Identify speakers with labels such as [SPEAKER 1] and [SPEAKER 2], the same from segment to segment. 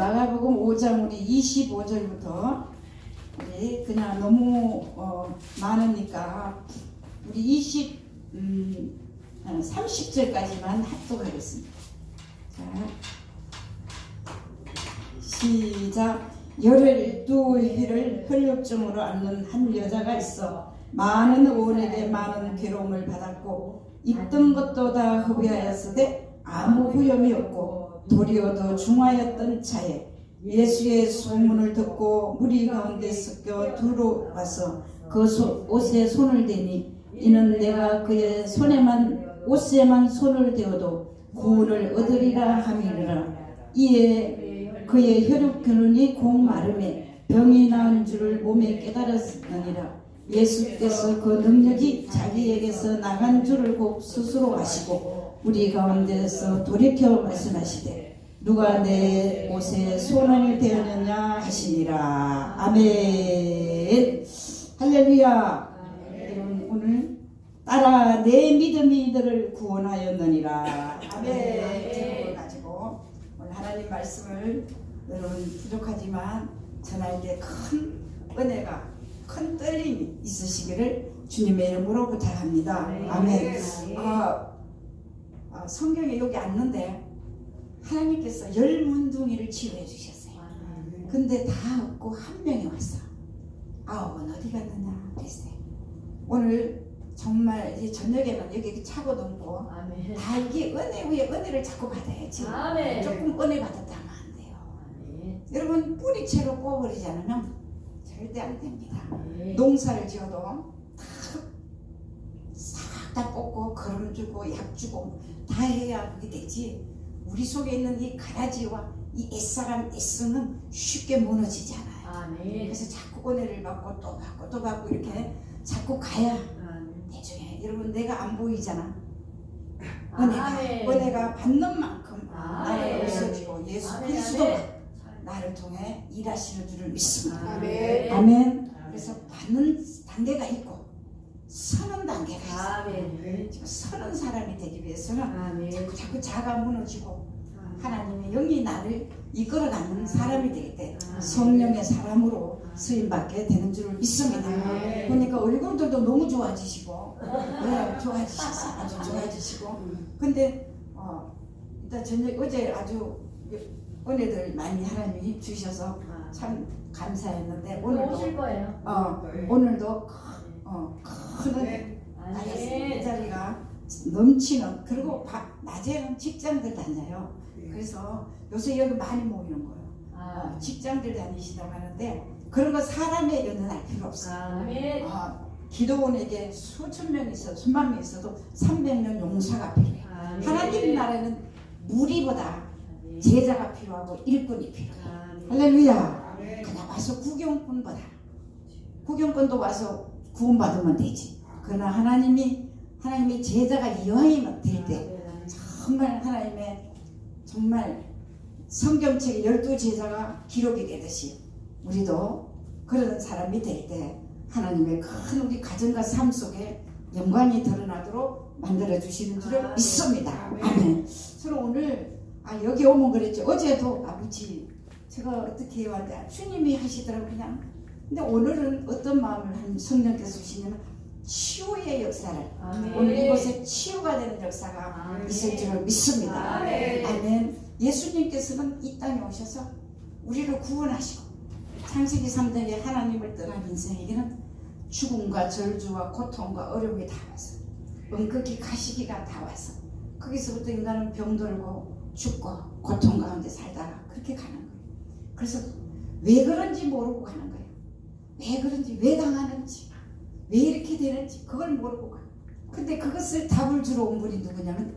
[SPEAKER 1] 마가복음 5장 우리 25절부터 우리 그냥 너무 많으니까 우리 30절까지만 합독하겠습니다. 자, 시작. 12회를 혈육증으로 앓는 한 여자가 있어 많은 의원에게 많은 괴로움을 받았고 입던 것도 다 흡의하였으되 아무 후염이 없고 도리어 더 중하였던 차에 예수의 소문을 듣고 무리 가운데 섞여 들어와서 그 옷에 손을 대니 이는 내가 그의 옷에만 손을 대어도 구원을 얻으리라 함이니라. 이에 그의 혈육근원이 곧 마름에 병이 나은 줄을 몸에 깨달았느니라. 예수께서 그 능력이 자기에게서 나간 줄을 곧 스스로 아시고 우리 가운데서 돌이켜 말씀하시되 누가 내 옷에 손을 대었느냐 하시니라. 아멘. 할렐루야. 여러분 오늘 따라 내 믿음이 너를 구원하였느니라. 아멘. 제목을 가지고 오늘 하나님 말씀을 여러분 부족하지만 전할 때 큰 은혜가 큰 떨림이 있으시기를 주님의 이름으로 부탁합니다. 아멘. 성경에 여기 앉는데 하나님께서 10문둥이를 치유해 주셨어요. 근데 다 없고 한 명이 왔어. 9은 어디 갔느냐 그랬어요. 오늘 정말 이제 저녁에는 여기 차고 넘고 다 이게 은혜 위에 은혜를 자꾸 받아야지. 조금 은혜 받았다 하면 안 돼요. 여러분 뿌리채로 뽑아버리지 않으면 절대 안 됩니다. 농사를 지어도 싹 다 뽑고 거름 주고 약 주고 다 해야 그게 되지. 우리 속에 있는 이 가라지와 이 애사람 애쓰는 쉽게 무너지지 않아요. 그래서 자꾸 은혜를 받고 또 받고 또 받고 이렇게 자꾸 가야 나중에 여러분 내가 안 보이잖아. 은혜가 받는 만큼 나를 웃어주고 예수 그리스도가 나를 통해 일하시는 줄을 믿습니다. 아멘. 그래서 받는 단계가 있고 서는 단계가 있어요. 지금 서는 사람이 되기 위해서는 자꾸 자가 무너지고 하나님의 영이 나를 이끌어가는 사람이 되기 때문에 성령의 사람으로 쓰임받게 되는 줄을 믿습니다. 보니까 얼굴들도 너무 좋아지시고 좋아지셨어요. 아주 좋아지시고 근데 일단 저녁 어제 아주 은혜들 많이 하나님이 주셔서 참 감사했는데 오늘도
[SPEAKER 2] 오실 거예요.
[SPEAKER 1] 오늘도 큰 은혜 받았어요. 이 자리가 넘치는. 그리고 낮에는 직장들 다녀요. 그래서 요새 여기 많이 모이는 거예요. 직장들 다니시다고 하는데 그런 거 사람의 연연할 필요 없어요. 기도원에게 수천 명 있어도 수만 명 있어도 300명 용사가 필요해요. 하나님 나라에는 무리보다 제자가 필요하고 일꾼이 필요해요. 할렐루야. 그냥 와서 구경꾼도 와서 구원받으면 되지. 그러나 하나님의 제자가 이왕이면 될 때 정말 하나님의 정말 성경책에 12제자가 기록이 되듯이 우리도 그런 사람이 될 때 하나님의 큰 우리 가정과 삶 속에 영광이 드러나도록 만들어주시는 줄을 믿습니다. 아멘. 저는 오늘 여기 오면 그랬죠. 어제도 아버지 제가 어떻게 해왔는데 주님이 하시더라고 그냥. 근데 오늘은 어떤 마음을 성령께서 주시냐면 치유의 역사를 오늘 이곳에 치유가 되는 역사가 있을 줄을 믿습니다. 아멘. 예수님께서는 이 땅에 오셔서 우리를 구원하시고 창세기 3장에 하나님을 떠난 인생에게는 죽음과 저주와 고통과 어려움이 다 와서 은극히 가시기가 다 와서 거기서부터 인간은 병들고 죽고 고통 가운데 살다가 그렇게 가는 거예요. 그래서 왜 그런지 모르고 가는 거예요. 왜 그런지, 왜 당하는지, 왜 이렇게 되는지 그걸 모르고 가. 근데 그것을 답을 주러 온 분이 누구냐면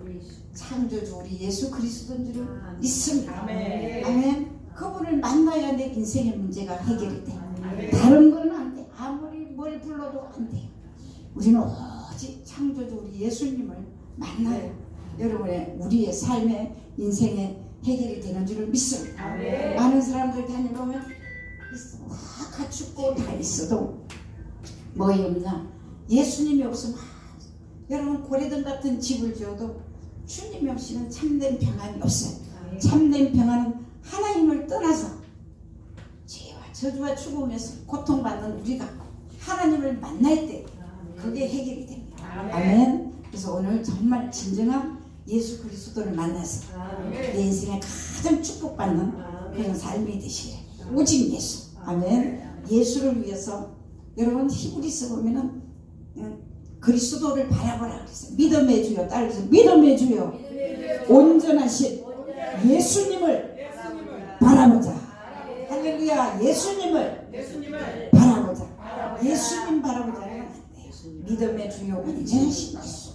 [SPEAKER 1] 창조주 우리 예수 그리스도인 줄을 믿습니다. 아멘. 그분을 만나야 내 인생의 문제가 해결이 돼. 다른 건 안 돼. 아무리 뭘 불러도 안 돼요. 우리는 오직 창조주 우리 예수님을 만나요. 여러분의 우리의 삶의 인생의 해결이 되는 줄을 믿습니다. 많은 사람들 다녀보면 다 갖추고 다 있어도 뭐에 없냐? 예수님이 없으면 여러분 고래등 같은 집을 지어도 주님이 없이는 참된 평안이 없어요. 참된 평안은 하나님을 떠나서 죄와 저주와 죽음에서 고통받는 우리가 하나님을 만날 때 그게 해결이 됩니다. 아멘. 그래서 오늘 정말 진정한 예수 그리스도를 만나서 내 인생에 가장 축복받는 그런 삶이 되시래. 오직 예수. 아멘. 예수를 위해서 여러분 히브리서 보면은 그리스도를 바라보라 그랬어요. 믿음의 주여 따라서 믿음의 주여 온전하신 예수님을 바라보자. 할렐루야. 예수님을 바라보자. 예수님 바라보자. 믿음의 주여 온전하신 예수.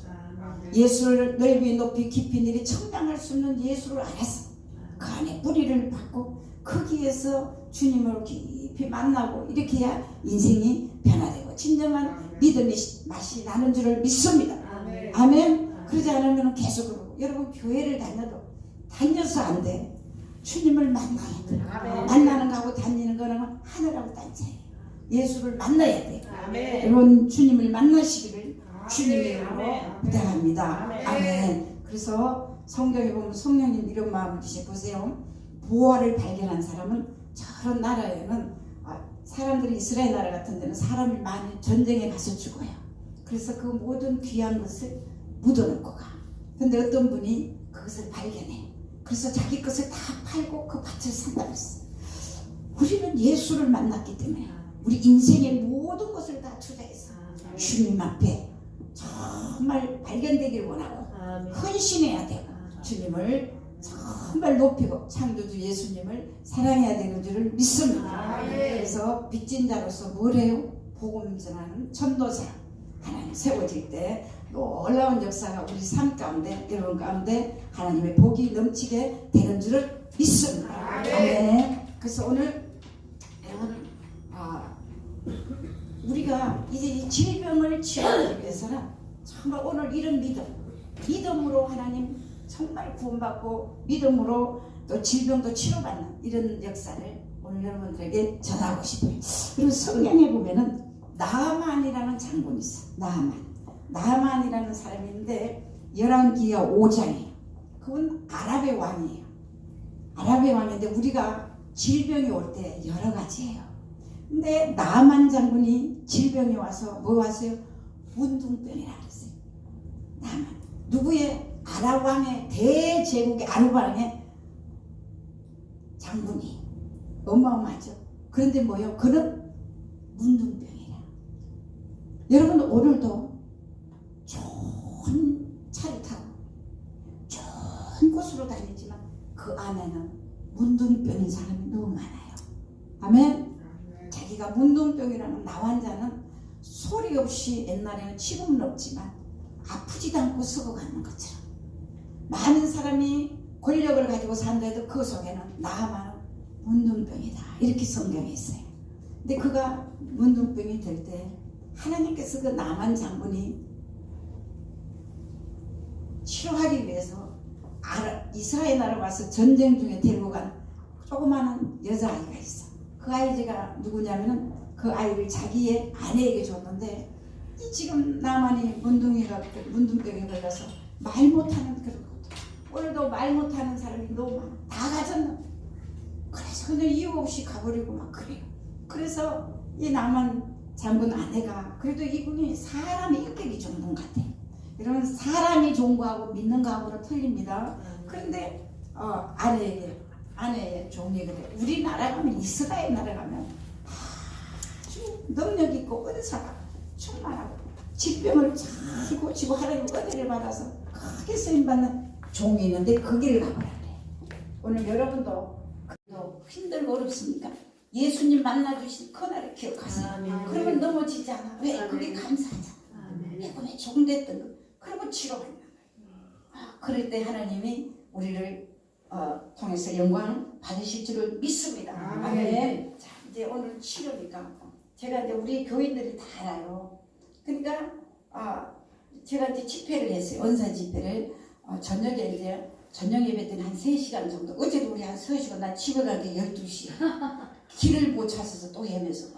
[SPEAKER 1] 예수를 넓이 높이 깊이 내리 청량할 수 없는 예수를 알아서 그 안에 뿌리를 받고 거기에서 주님을 깊이 만나고 이렇게 해야 인생이 변화되고 진정한 믿음의 맛이 나는 줄을 믿습니다. 아멘. 그러지 않으면 계속 그러고 여러분 교회를 다녀서 안 돼. 주님을 만나야 돼. 만나는 거하고 다니는 거는 하늘하고 딴 차이에요. 예수를 만나야 돼. 여러분 주님을 만나시기를 주님의 이름으로 부탁합니다. 아멘. 그래서 성경에 보면 성령님 이런 마음을 주시 보세요. 보화를 발견한 사람은 저런 나라에는 사람들이 이스라엘 나라 같은 데는 사람이 많이 전쟁에 가서 죽어요. 그래서 그 모든 귀한 것을 묻어놓고 가. 근데 어떤 분이 그것을 발견해. 그래서 자기 것을 다 팔고 그 밭을 산다고 했어. 우리는 예수를 만났기 때문에 우리 인생의 모든 것을 다 투자해서 주님 앞에 정말 발견되길 원하고 헌신해야 되고 주님을 정말 높이고 창조주 예수님을 사랑해야 되는 줄을 믿습니다. 그래서 빚진 자로서 뭘 해요? 복음 전하는 전도자 하나님 세워질 때 놀라운 역사가 우리 삶 가운데 여러분 가운데 하나님의 복이 넘치게 되는 줄을 믿습니다. 아멘. 그래서 오늘 여러분 우리가 이제 이 질병을 치료하기 위해서는 정말 오늘 이런 믿음으로 하나님 정말 구원받고 믿음으로 또 질병도 치료받는 이런 역사를 오늘 여러분들에게 전하고 싶어요. 그리고 성경에 보면은 나아만이라는 장군이 있어요. 나아만이라는 사람이 있는데 열왕기하 5장이에요. 그분 아랍의 왕이에요. 아랍의 왕인데 우리가 질병이 올 때 여러 가지예요. 근데 나아만 장군이 질병이 와서 뭐 왔어요? 문둥병이라 그랬어요. 나아만 누구의 아랍 왕의 대제국의 아랍 왕의 장군이 어마어마하죠. 그런데 뭐요? 그는 문둥병이라. 여러분 오늘도 좋은 차를 타고 좋은 곳으로 다니지만 그 안에는 문둥병인 사람이 너무 많아요. 아멘. 자기가 문둥병이라는 나환자는 소리 없이 옛날에는 지금은 없지만 아프지도 않고 썩어가는 것처럼 많은 사람이 권력을 가지고 산다 해도 그 속에는 나아만은 문둥병이다 이렇게 성경에 있어요. 근데 그가 문둥병이 될 때 하나님께서 그 나만 장군이 치료하기 위해서 이스라엘 나라 와서 전쟁 중에 데리고 간 조그마한 여자아이가 있어. 그 아이가 누구냐면은 그 아이를 자기의 아내에게 줬는데 이 지금 나만이 문둥병에 걸려서 말 못하는 그런 것도 오늘도 말 못하는 사람이 너무 많아. 다 가졌는데 그래서 그냥 이유 없이 가버리고 막 그래요. 그래서 이 나만 장군 아내가 그래도 이분이 사람의 인격이 좋은 분 같아. 이런 사람이 좋은 거하고 믿는 거하고는 틀립니다. 그런데 아내의 종이 그래. 우리나라 가면 이스라엘 나라 가면 아주 능력 있고 은사가 충만하고 질병을 잘 고치고 하나님 은혜를 받아서 크게 쓰임받는 종이 있는데 그 길을 가보라 그래. 오늘 여러분도 힘들고 어렵습니까? 예수님 만나주신 그날을 기억하세요. 그러면 넘어지지 않아. 왜? 그게 감사하잖아. 내 꿈에 종됐던 거. 그러면 치료받는 거예요. 그럴 때 하나님이 우리를 통해서 영광 받으실 줄을 믿습니다. 아멘. 자, 이제 오늘 치료니까 제가 이제 우리 교인들이 다 알아요. 그러니까 제가 이제 집회를 했어요. 원사 집회를 저녁에 이제 저녁 예배 때는 한 3시간 정도. 어제도 우리 한 3시간 나 집에 갈 때 12시에 길을 못 찾아서 또 헤매서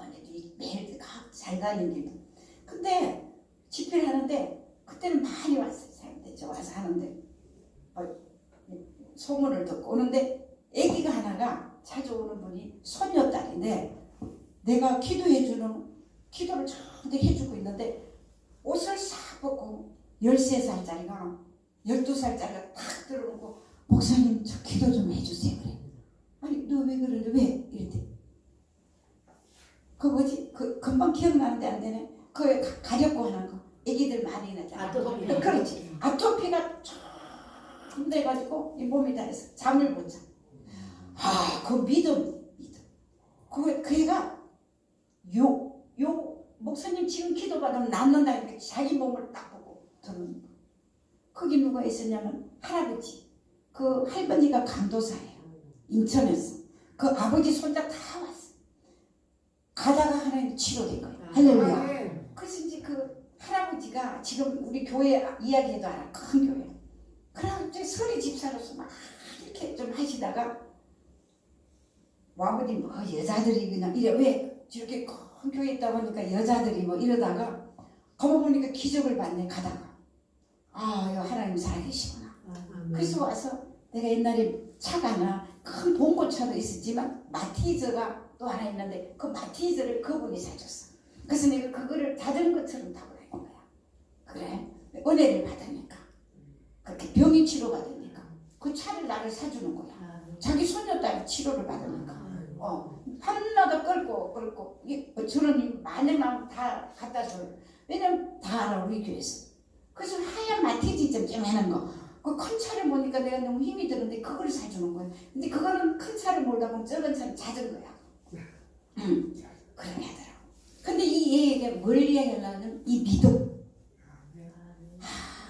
[SPEAKER 1] 매일 잘 다니는. 근데 집회를 하는데 그때는 많이 왔어요. 사람들이 와서 하는데 소문을 듣고 오는데 아기가 하나 하나가 자주 오는 분이 손녀딸인데 내가 기도를 저한테 해주고 있는데 옷을 싹 벗고 13살짜리가 12살짜리가 탁 들어오고 목사님 저 기도 좀 해주세요 그래. 아니 너 왜 그러는데 왜? 이랬대. 그 뭐지? 그 금방 기억나는데 안 되네. 그거 가렵고 하는 거. 애기들 많이 나잖아.
[SPEAKER 2] 아토피.
[SPEAKER 1] 그렇지. 아토피가 쫙 돼가지고 이 몸이 다 해서 잠을 못 자. 그 믿음. 그 애가 목사님 지금 기도받으면 낫는다 이렇게 자기 몸을 딱 보고 듣는 거. 거기 누가 있었냐면 할아버지. 그 할머니가 강도사예요. 인천에서. 그 아버지 손자 다 왔어. 가다가 하나님 치료된 거예요. 할렐루야. 그래서 이제 그 할아버지가 지금 우리 교회 이야기해도 알아. 큰 교회. 그래가지고 서리 집사로서 막 이렇게 좀 하시다가 와보니 뭐 여자들이 그냥 이래 왜 저렇게 큰 교회 있다 보니까 여자들이 뭐 이러다가 거기 보니까 기적을 받네 가다가 이거 하나님 살아계시구나. 그래서 와서 내가 옛날에 차가 하나 큰 봉고차도 있었지만 마티즈가 또 하나 있는데 그 마티즈를 그분이 사줬어. 그래서 내가 그거를 자전거처럼 타고 다닌 거야. 그래 은혜를 받으니까 그렇게 병이 치료받으니까 그 차를 나를 사주는 거야. 자기 손녀딸이 치료를 받으니까 밤마다 끌고 저런 만약만 다 갖다 줘요. 왜냐면 다 알아 우리 교회에서. 그래서 하얀 마티즈 좀 하는 거. 그 큰 차를 보니까 내가 너무 힘이 드는데 그걸 사주는 거야. 근데 그거는 큰 차를 몰다 보면 적은 차는 자전거야. 그러게 하더라고. 근데 이 얘에게 뭘 이야기하려면 이 믿음.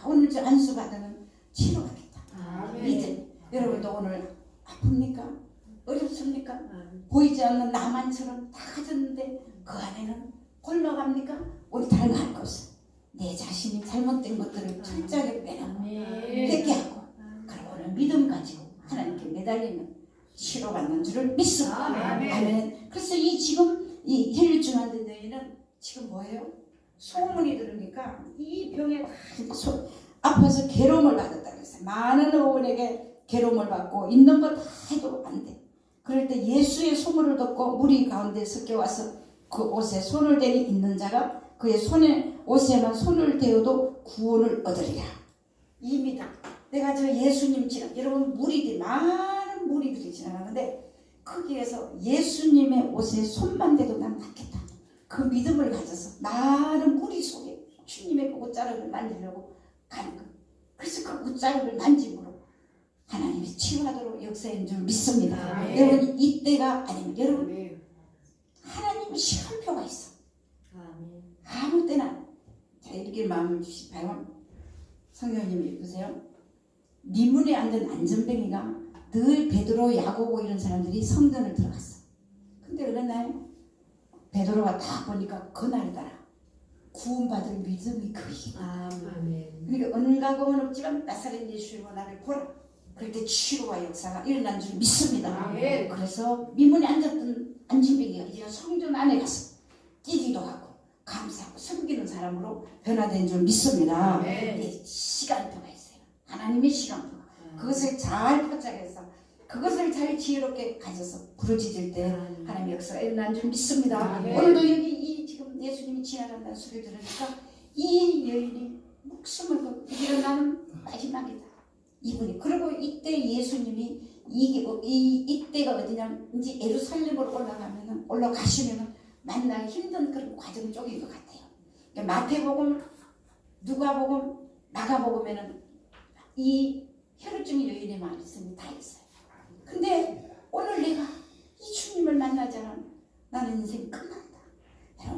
[SPEAKER 1] 오늘 저 안수 받으면 치료하겠다. 믿음. 여러분도 오늘 아픕니까? 어렵습니까? 보이지 않는 나만처럼 다 가졌는데 그 안에는 굶어갑니까? 우리 다른 거 할 거 없어. 내 자신이 잘못된 것들을 철저하게 빼놓고 회개하고 그리고 오늘 믿음 가지고 하나님께 매달리면 치료받는 줄을 믿습니다. 아멘. 그래서 지금 이 혈류증환자 너희는 지금 뭐예요? 소문이 들으니까 이 병에 아파서 괴로움을 받았다 그랬어요. 많은 의원에게 괴로움을 받고 있는 거 다 해도 안 돼. 그럴 때 예수의 소문을 듣고 무리 가운데 섞여와서 그 옷에 손을 대니 있는 자가 그의 옷에만 손을 대어도 구원을 얻으리라. 이 믿음. 내가 저 예수님 여러분 많은 무리들이 지나가는데 거기에서 예수님의 옷에 손만 대도 난 낫겠다. 그 믿음을 가져서 많은 무리 속에 주님의 그 옷자락을 만지려고 가는 거. 그래서 그 옷자락을 만짐으로 하나님이 치유하도록 역사인 줄 믿습니다. 여러분 이때가 아니면 여러분 하나님은 시간표가 있어. 아무 때나 자 이렇게 마음을 주시봐요. 성령님이 보세요. 미문에 앉은 안전뱅이가 늘 베드로, 야고보 이런 사람들이 성전을 들어갔어. 근데 어느 날 베드로가 딱 보니까 그날 따라 구원받을 믿음이 그이. 그러니까 은가공은 없지만 나사렛 예수의 나를 보라. 그럴 때 치료와 역사가 일어난 줄 믿습니다. 그래서 미문에 앉았던 안전뱅이가 이제 성전 안에 가서 뛰기도 하고 감사하고 섬기는 사람으로 변화된 줄 믿습니다. 시간표가 있어요. 하나님의 시간표. 그것을 잘 포착해서 그것을 잘 지혜롭게 가져서 부르짖을 때 하나님의 역사가 일어난 줄 믿습니다. 오늘도 여기 지금 예수님이 지나간다는 소리를 들으니까 이 여인이 목숨을 걸고 일어나는 마지막이다. 이분이. 그리고 이때 예수님이 이때가 어디냐면 이제 예루살렘으로 올라가시면은 만나기 힘든 그런 과정 쪽인 것 같아요. 그러니까 마태복음, 누가복음, 마가복음에는 이 혈루증 여인의 말씀이 다 있어요. 근데 오늘 내가 이 주님을 만나지 않으면 나는 인생 끝난다.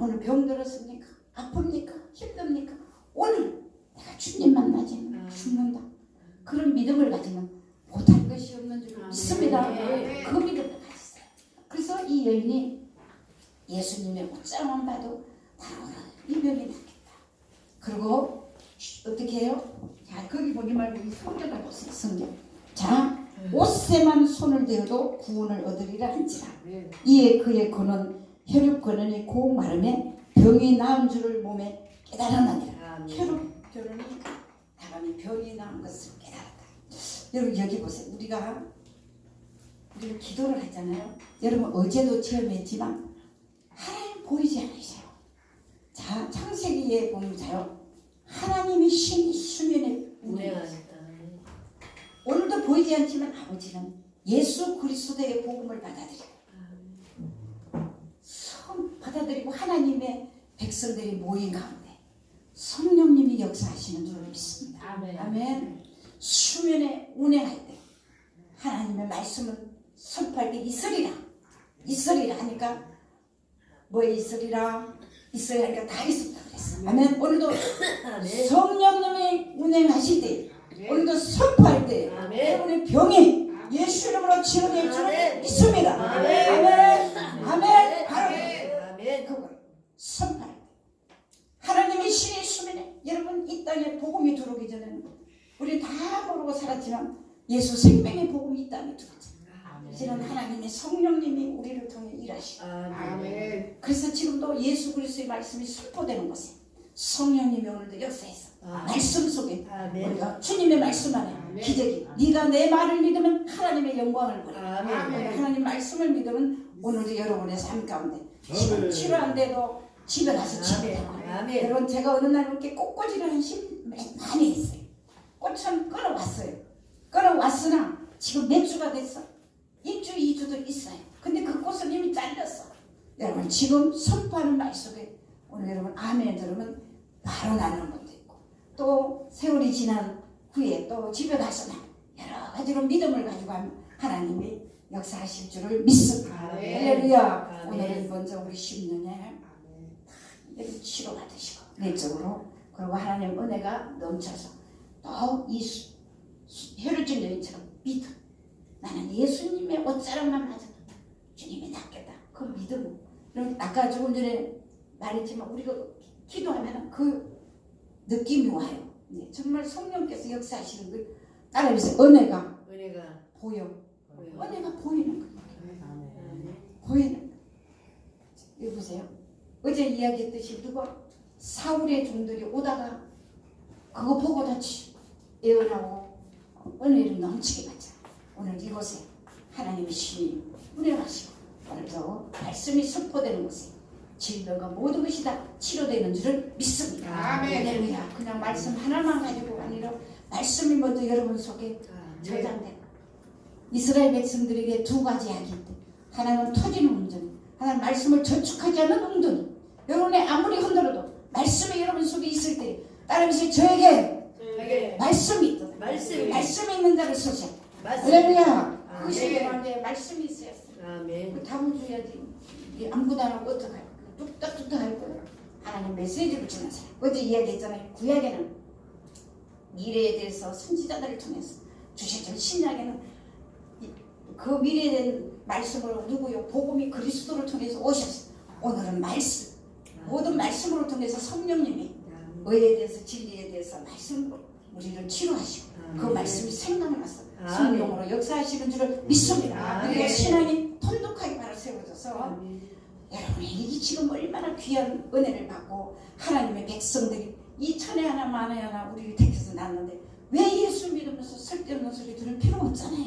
[SPEAKER 1] 오늘 병들었습니까? 아픕니까? 힘듭니까? 오늘 내가 주님 만나지 않으면 죽는다. 그런 믿음을 가지면 못할 것이 없는 줄 믿습니다. 그 믿음을 가졌어요. 그래서 이 여인이 예수님의 옷장만 봐도 나오는 이 병이 낫겠다. 그리고 어떻게 해요? 자, 거기 보지 말고 이 성경을 보세요. 성경. 자, 옷에만 손을 대어도 구원을 얻으리라 한지라. 이에 그의 근원 혈육 근원이 고 마름에 병이 나은 줄을 몸에 깨달았느니라. 혈육 결혼이 다감이 병이 나은 것을 깨달았다. 여러분 여기 보세요. 우리가 우리가 기도를 하잖아요. 여러분 어제도 체험했지만 하나님 보이지 않으세요. 자, 창세기에 보면 자요. 하나님이 신이 수면에 운행하셨다. 오늘도 보이지 않지만 아버지는 예수 그리스도의 복음을 받아들이고 하나님의 백성들이 모인 가운데 성령님이 역사하시는 줄을 믿습니다.
[SPEAKER 2] 아멘.
[SPEAKER 1] 아멘. 수면에 운행할 때 하나님의 말씀은 선포할 때 있으리라 하니까 뭐 있으리라 하니까 다 있었다 그랬어. 아멘. 오늘도 성령님이 운행하실 때 오늘도 선포할 때 여러분의 병이 예수 이름으로 치료될 줄을 믿습니다. 아멘. 아멘. 바로 그걸 선포할 때 하나님의 신의 수면에 여러분 이 땅에 복음이 들어오기 전에는 우리 다 모르고 살았지만 예수 생명의 복음이 이 땅에 들어왔잖아요. 이제는 하나님의 성령님이 우리를 통해 일하시고 그래서 지금도 예수 그리스도의 말씀이 선포되는 곳에 성령님이 오늘도 역사해서 말씀 속에 우리가 주님의 말씀 안에 기적이 네가 내 말을 믿으면 하나님의 영광을 보라. 하나님 말씀을 믿으면 오늘도 여러분의 삶 가운데 지금 치료한데도 집에 가서 치료하고 여러분 제가 어느 날 이렇게 꽃꽂이를 많이 했어요. 꽃은 끌어왔으나 지금 몇 주가 됐어. 1주 2주도 있어요. 근데 그 꽃은 이미 잘렸어. 여러분 지금 선포하는 말 속에 오늘 여러분 아멘 들으면 바로 나는 것도 있고 또 세월이 지난 후에 또 집에 가서나 여러 가지로 믿음을 가지고 하나님이 역사하실 줄을 믿습니다. 할렐루야. 오늘은 먼저 우리 10년에 치료받으시고 내적으로 그리고 하나님 은혜가 넘쳐서 또 이 혈루증 여인처럼 믿음 나는 예수님의 옷자락만 맞아도 주님이 낫겠다. 그 믿음 아까 조금 전에 말했지만 우리가 기도하면 그 느낌이 와요. 네, 정말 성령께서 역사하시는 걸 따라해서 은혜가 보여. 은혜가 보이는 거예요. 보이는. 여기 보세요. 어제 이야기했듯이 누가 사울의 종들이 오다가 그거 보고 다 예언하고 은혜를 넘치게 받자. 오늘 이곳에 하나님의 신이 운행하시고 오늘도 말씀이 선포되는 곳에 질병과 모든 것이 다 치료되는 줄을 믿습니다. 할렐루야. 그냥 말씀 하나만 가지고가 아니라 말씀이 먼저 여러분 속에 저장되고 이스라엘 백성들에게 두 가지 약이 있대. 하나는 터지는 운전, 하나는 말씀을 저축하지 않는 웅덩이. 여러분의 아무리 흔들어도 말씀이 여러분 속에 있을 때 따라하면서 저에게 말씀이 있는 자를 쓰셔. 할렐루야. 그것이 여러분의 말씀이 있어야 돼. 다음 주야지 아무것도 안 하고 어떡할 거야. 뚝딱뚝딱 할 거예요. 하나님 메시지를 주는 사람. 어제 이야기했잖아요. 구약에는 미래에 대해서 선지자들을 통해서 주셨죠. 신약에는 그 미래에 대한 말씀으로 누구요? 복음이 그리스도를 통해서 오셨어요. 오늘은 말씀. 모든 말씀으로 통해서 성령님이 의에 대해서 진리에 대해서 말씀으로 우리를 치료하시고 그 말씀이 생각나서 성령으로 역사하시는 줄을 믿습니다. 우리가 신앙이 돈독하게 바로 세워져서 여러분이 이 지금 얼마나 귀한 은혜를 받고 하나님의 백성들이 이 천에 하나 만에 하나 우리를 택해서 낳았는데 왜 예수 믿으면서 쓸데없는 소리 들을 필요가 없잖아요.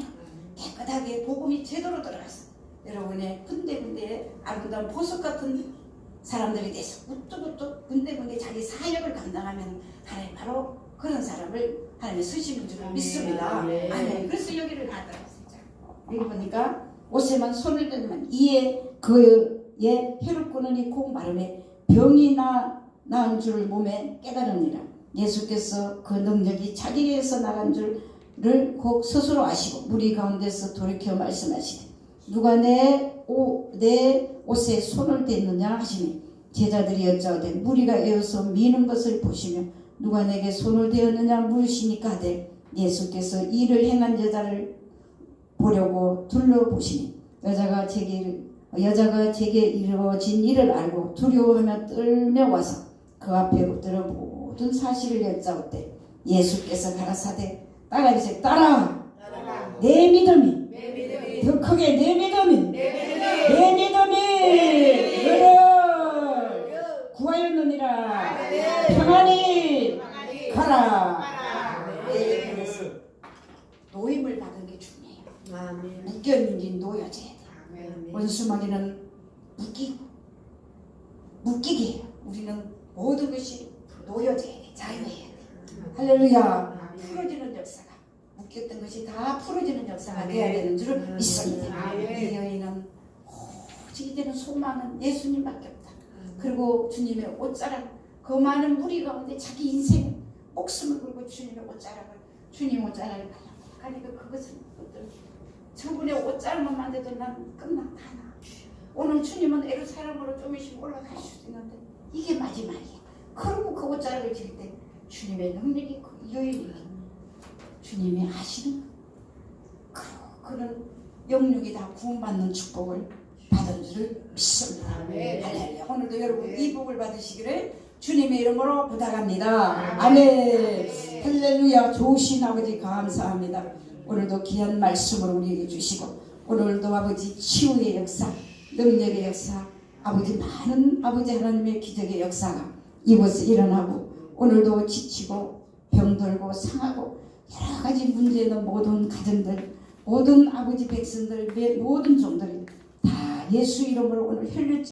[SPEAKER 1] 깨끗하게 복음이 제대로 들어가서 여러분의 군데군데 아름다운 보석 같은 사람들이 돼서 우뚝우뚝 군데군데 자기 사역을 감당하면 하나님 바로 그런 사람을 하나님이 쓰시는 줄을 믿습니다. 아멘. 그래서 여기를 나타났습니다. 여기 보니까 옷에만 손을 대면 이에 그의 혈육구는 있고 마름에 병이 나은 줄 몸에 깨달으니라. 예수께서 그 능력이 자기에게서 나간 줄을 곧 스스로 아시고 무리 가운데서 돌이켜 말씀하시되 누가 내 옷에 손을 댔느냐 하시니 제자들이 여짜오되 무리가 에어서 미는 것을 보시며 누가 내게 손을 대었느냐 물으시니까 하되 예수께서 이를 행한 여자를 보려고 둘러보시니 여자가 제게 이루어진 일을 알고 두려워하며 떨며 와서 그 앞에 엎드려 모든 사실을 여짜오되 예수께서 가라사대 따라하세요. 따라 내 믿음이 더 크게 내 믿음이 너를 구하였느니라. 평안히 가라. 그래서 노임을 받은 게 중요해요.
[SPEAKER 2] 아멘.
[SPEAKER 1] 묶였는지 놓여져야 돼.
[SPEAKER 2] 아멘.
[SPEAKER 1] 원수마귀는 묶이게 해요. 우리는 모든 것이 놓여져야 돼. 자유해야 돼. 할렐루야. 풀어지는 역사가, 묶였던 것이 다 풀어지는 역사가 돼야 되는 줄을 믿습니다. 이 여인은 오직 이제는 소망은 예수님밖에 없다. 그리고 주님의 옷자락, 그 많은 무리 가운데 자기 인생 목숨을 걸고 주님의 옷자락을, 주님 옷자락을 가니까 그것은 어떤 저분의 옷자락만 만져도 난 끝났다. 오늘 주님은 예루살렘으로 조금씩 올라갈 수도 있는데 이게 마지막이야. 그리고 그 옷자락을 질 때 주님의 능력이 그 여인이 주님이 하시는 그런 영육이 다 구원받는 축복을 받은 줄을 믿습니다. 할렐루야. 오늘도 여러분 이 복을 받으시기를 주님의 이름으로 부탁합니다. 아멘. 할렐루야. 좋으신 아버지 감사합니다. 오늘도 귀한 말씀을 우리에게 주시고 오늘도 아버지 치유의 역사, 능력의 역사, 아버지 많은 아버지 하나님의 기적의 역사가 이곳에 일어나고 오늘도 지치고 병들고 상하고 여러 가지 문제 있는 모든 가정들, 모든 아버지 백성들, 모든 종들이 다 예수 이름으로 오늘 혈류